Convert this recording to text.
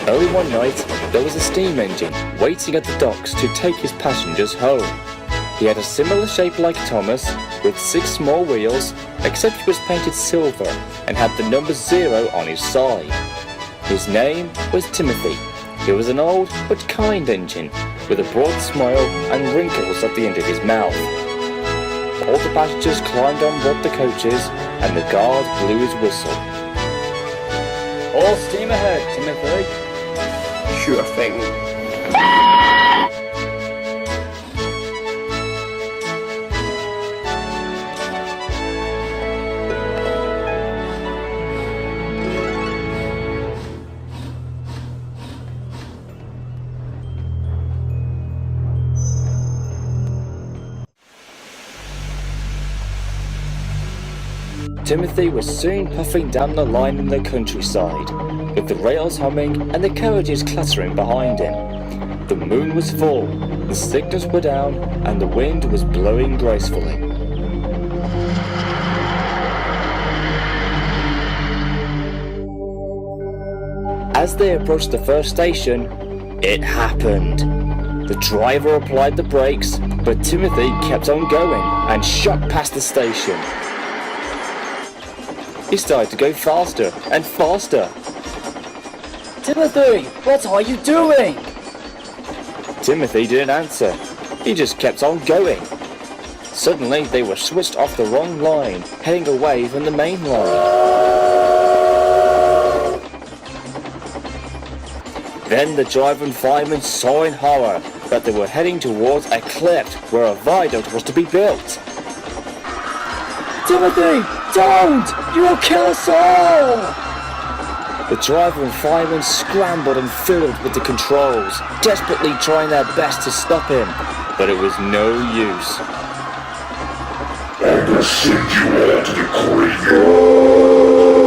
Early one night, there was a steam engine waiting at the docks to take his passengers home. He had a similar shape like Thomas, with 6 small wheels, except he was painted silver and had the number 0 on his side. His name was Timothy. He was an old but kind engine, with a broad smile and wrinkles at the end of his mouth. All the passengers climbed on board the coaches, and the guard blew his whistle. "All steam ahead, Timothy." Sure thing. Timothy was soon puffing down the line in the countryside, with the rails humming and the carriages clattering behind him. The moon was full, the signals were down, and the wind was blowing gracefully. As they approached the first station, it happened. The driver applied the brakes, but Timothy kept on going and shot past the station. He started to go faster and faster. "Timothy, what are you doing?" Timothy didn't answer. He just kept on going. Suddenly, they were switched off the wrong line, heading away from the main line. Then the driver and fireman saw in horror that they were heading towards a cliff where a viaduct was to be built. "Timothy, don't! You will kill us all!" The driver and fireman scrambled and fiddled with the controls, desperately trying their best to stop him, but it was no use. "I will send you all to the graveyard!"